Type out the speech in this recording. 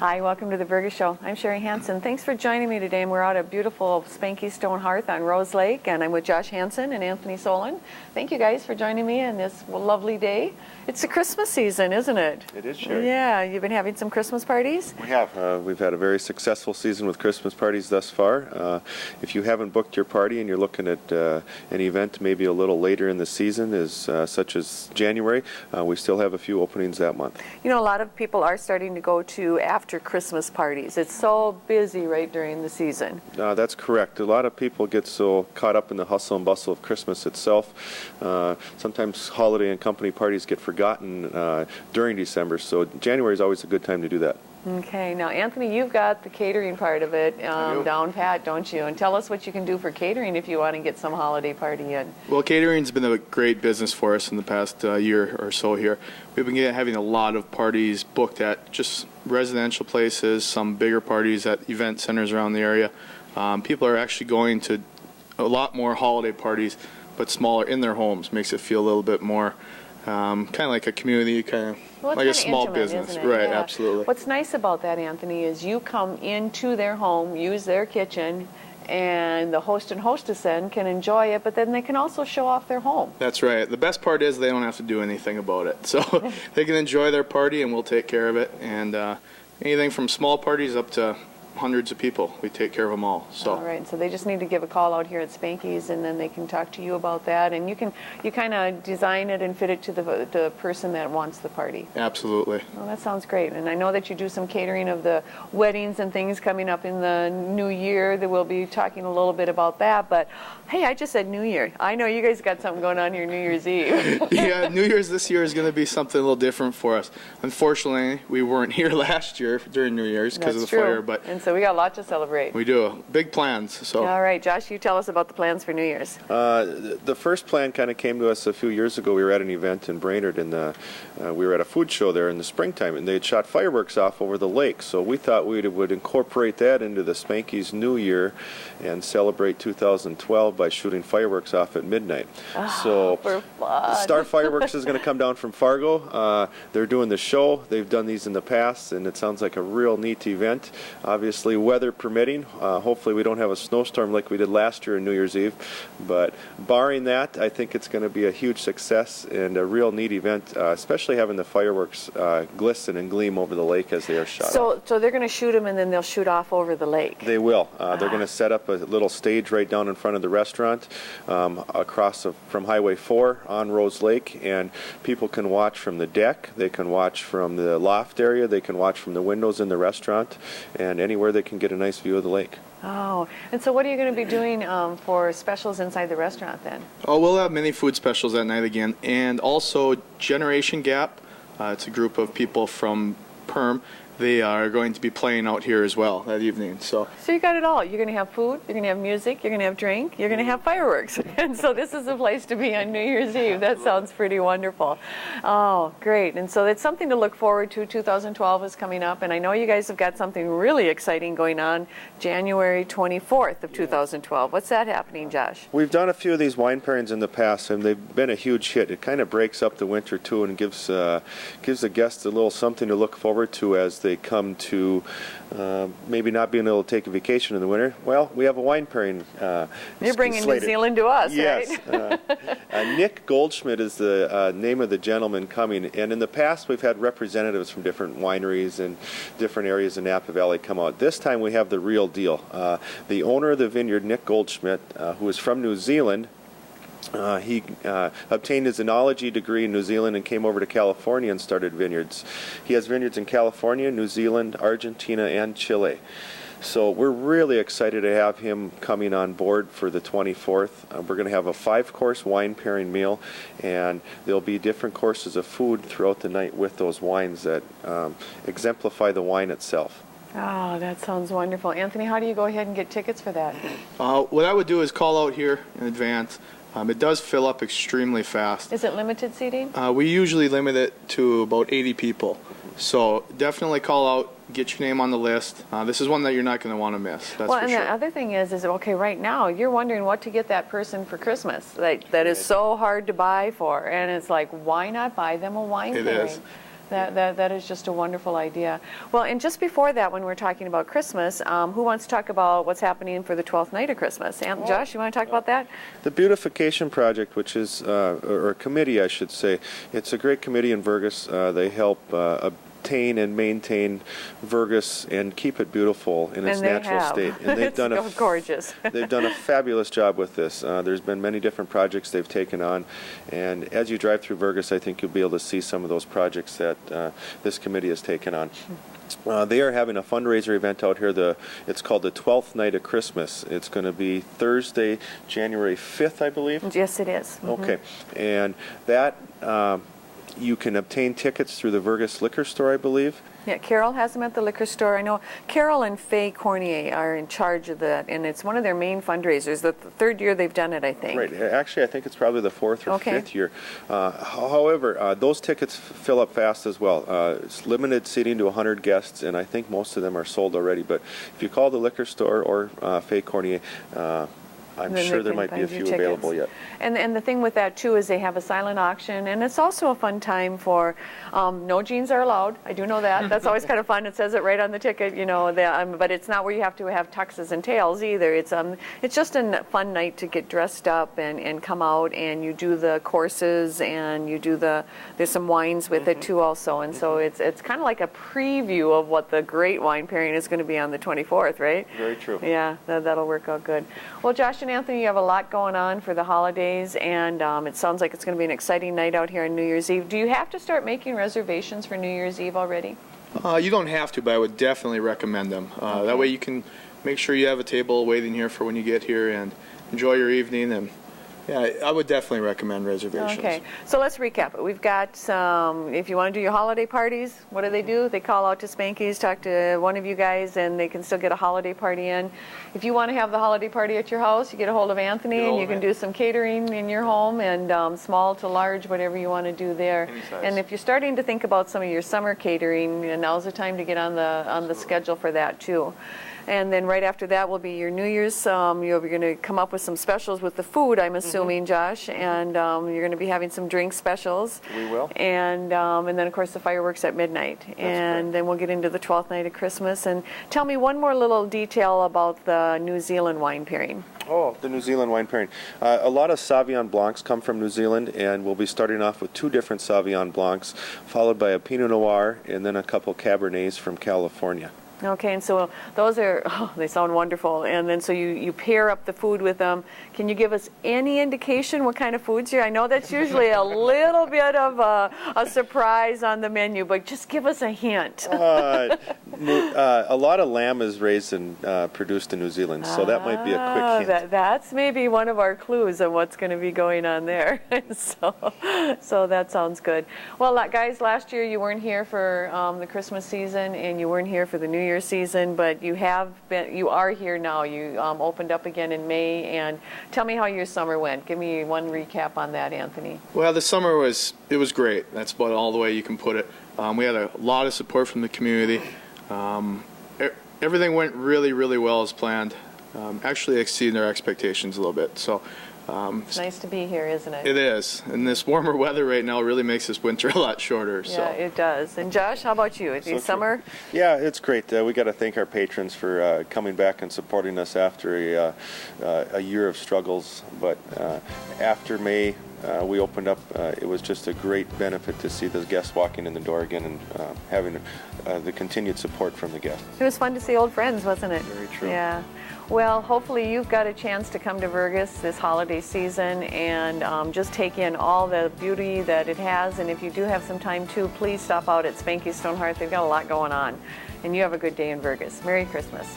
Hi, welcome to the Burger Show. I'm Sherry Hansen. Thanks for joining me today. And we're out at beautiful Spanky Stone Hearth on Rose Lake, and I'm with Josh Hansen and Anthony Solon. Thank you guys for joining me on this lovely day. It's the Christmas season, isn't it? It is, Sherry. Yeah, you've been having some Christmas parties? We have. We've had a very successful season with Christmas parties thus far. If you haven't booked your party and you're looking at an event maybe a little later in the season, such as January, we still have a few openings that month. You know, a lot of people are starting to go to after Christmas parties. It's so busy right during the season. That's correct. A lot of people get so caught up in the hustle and bustle of Christmas itself. Sometimes holiday and company parties get forgotten during December, so January is always a good time to do that. Okay, now Anthony, you've got the catering part of it down pat, don't you? And tell us what you can do for catering if you want to get some holiday party in. Well, catering's been a great business for us in the past year or so here. We've been having a lot of parties booked at just residential places, some bigger parties at event centers around the area. People are actually going to a lot more holiday parties, but smaller in their homes. Makes it feel a little bit more kind of like a community, like a small business. Right, yeah. Absolutely. What's nice about that, Anthony, is you come into their home, use their kitchen, and the host and hostess then can enjoy it, but then they can also show off their home. That's right. The best part is they don't have to do anything about it. So they can enjoy their party and we'll take care of it. And anything from small parties up to hundreds of people, we take care of them all. So. All right, so they just need to give a call out here at Spanky's, and then they can talk to you about that, and you kind of design it and fit it to the person that wants the party. Absolutely. Well, that sounds great, and I know that you do some catering of the weddings and things coming up in the new year. That we'll be talking a little bit about that. But hey, I just said New Year. I know you guys got something going on here New Year's Eve. Yeah, New Year's this year is going to be something a little different for us. Unfortunately, we weren't here last year during New Year's because of the fire, but. And so we got a lot to celebrate. We do. Big plans. So. All right, Josh, you tell us about the plans for New Year's. The first plan kind of came to us a few years ago. We were at an event in Brainerd, and we were at a food show there in the springtime, and they had shot fireworks off over the lake. So we thought we would incorporate that into the Spanky's New Year and celebrate 2012 by shooting fireworks off at midnight. So for fun. Star Fireworks is going to come down from Fargo. They're doing the show. They've done these in the past, and it sounds like a real neat event. Obviously, weather permitting. Hopefully we don't have a snowstorm like we did last year on New Year's Eve, but barring that, I think it's going to be a huge success and a real neat event, especially having the fireworks glisten and gleam over the lake as they are shot off. So they're going to shoot them and then they'll shoot off over the lake? They will. They're going to set up a little stage right down in front of the restaurant across from Highway 4 on Rose Lake, and people can watch from the deck, they can watch from the loft area, they can watch from the windows in the restaurant, and anywhere they can get a nice view of the lake. Oh, and so what are you going to be doing for specials inside the restaurant then? Oh, we'll have many food specials that night again, and also Generation Gap. It's a group of people from Perm. They are going to be playing out here as well that evening. So you got it all. You're going to have food, you're going to have music, you're going to have drink, you're going to have fireworks. And so this is the place to be on New Year's Eve. That sounds pretty wonderful. Oh, great. And so it's something to look forward to. 2012 is coming up, and I know you guys have got something really exciting going on January 24th of 2012. What's that happening, Josh? We've done a few of these wine pairings in the past, and they've been a huge hit. It kind of breaks up the winter, too, and gives the guests a little something to look forward to as they come to maybe not being able to take a vacation in the winter. Well, we have a wine pairing. You're bringing New Zealand to us, yes. Right? Nick Goldschmidt is the name of the gentleman coming, and in the past we've had representatives from different wineries and different areas in Napa Valley come out. This time we have the real deal. The owner of the vineyard, Nick Goldschmidt, who is from New Zealand, he obtained his enology degree in New Zealand and came over to California and started vineyards. He has vineyards in California, New Zealand, Argentina, and Chile. So we're really excited to have him coming on board for the 24th. We're going to have a 5-course wine pairing meal, and there'll be different courses of food throughout the night with those wines that exemplify the wine itself. Oh, that sounds wonderful. Anthony, how do you go ahead and get tickets for that? What I would do is call out here in advance. It does fill up extremely fast. Is it limited seating? We usually limit it to about 80 people. So definitely call out, get your name on the list. This is one that you're not going to want to miss. That's well, for and sure. the other thing is okay, right now you're wondering what to get that person for Christmas. That is so hard to buy for, and it's like, why not buy them a wine pairing? It is. That is just a wonderful idea. Well, and just before that, when we're talking about Christmas, who wants to talk about what's happening for the 12th night of Christmas? Josh, you want to talk about that? The Beautification Project, which is, or a committee, I should say, it's a great committee in Vergas. They help obtain and maintain Vergas and keep it beautiful in its natural state. And they've done gorgeous. They've done a fabulous job with this. There's been many different projects they've taken on, and as you drive through Vergas, I think you'll be able to see some of those projects that this committee has taken on. They are having a fundraiser event out here. It's called the 12th Night of Christmas. It's going to be Thursday, January 5th, I believe. Yes, it is. Mm-hmm. Okay, and that you can obtain tickets through the Vergas liquor store, I believe. Yeah, Carol has them at the liquor store. I know Carol and Faye Cornier are in charge of that, and it's one of their main fundraisers. The third year they've done it, I think. Right. Actually, I think it's probably the fourth or fifth year. However, those tickets fill up fast as well. It's limited seating to 100 guests, and I think most of them are sold already. But if you call the liquor store or Faye Cornier, I'm sure there might be a few available yet. And the thing with that, too, is they have a silent auction, and it's also a fun time for, no jeans are allowed. I do know that. That's always kind of fun. It says it right on the ticket, you know, but it's not where you have to have tuxes and tails either. It's just a fun night to get dressed up and come out, and you do the courses, and you do there's some wines with it, too, also. And so it's kind of like a preview of what the great wine pairing is going to be on the 24th, right? Very true. Yeah, that'll work out good. Well, Josh and Anthony, you have a lot going on for the holidays, and it sounds like it's going to be an exciting night out here on New Year's Eve. Do you have to start making reservations for New Year's Eve already? You don't have to, but I would definitely recommend them. That way you can make sure you have a table waiting here for when you get here and enjoy your evening. And yeah, I would definitely recommend reservations. Okay, so let's recap. We've got some, if you want to do your holiday parties, what do? They call out to Spanky's, talk to one of you guys, and they can still get a holiday party in. If you want to have the holiday party at your house, you get a hold of Anthony, and you can do some catering in your home, and small to large, whatever you want to do there. And if you're starting to think about some of your summer catering, now's the time to get on the schedule for that too. And then right after that will be your New Year's. You're going to come up with some specials with the food, I'm assuming, Josh, and you're going to be having some drink specials. We will. And then, of course, the fireworks at midnight. And then we'll get into the 12th night of Christmas. And tell me one more little detail about the New Zealand wine pairing. Oh, the New Zealand wine pairing. A lot of Sauvignon Blancs come from New Zealand, and we'll be starting off with 2 different Sauvignon Blancs, followed by a Pinot Noir, and then a couple Cabernets from California. Okay, and so those are, they sound wonderful. And then so you pair up the food with them. Can you give us any indication what kind of foods I know that's usually a little bit of a surprise on the menu, but just give us a hint. A lot of lamb is raised and produced in New Zealand, so that might be a quick hint. That's maybe one of our clues on what's going to be going on there. So that sounds good. Well, guys, last year you weren't here for the Christmas season, and you weren't here for the New Year's season, but you are here now. You opened up again in May, and tell me how your summer went. Give me one recap on that, Anthony. Well, the summer was great. That's about all the way you can put it. We had a lot of support from the community. Everything went really, really well as planned. Actually exceeded our expectations a little bit. So it's nice to be here, isn't it? It is. And this warmer weather right now really makes this winter a lot shorter. Yeah, it does. And Josh, how about you? Is summer? Yeah, it's great. We got to thank our patrons for coming back and supporting us after a year of struggles. But after May, we opened up. It was just a great benefit to see the guests walking in the door again and having the continued support from the guests. It was fun to see old friends, wasn't it? Very true. Yeah. Well, hopefully you've got a chance to come to Vergas this holiday season and just take in all the beauty that it has. And if you do have some time too, please stop out at Spanky Stone Hearth. They've got a lot going on. And you have a good day in Vergas. Merry Christmas.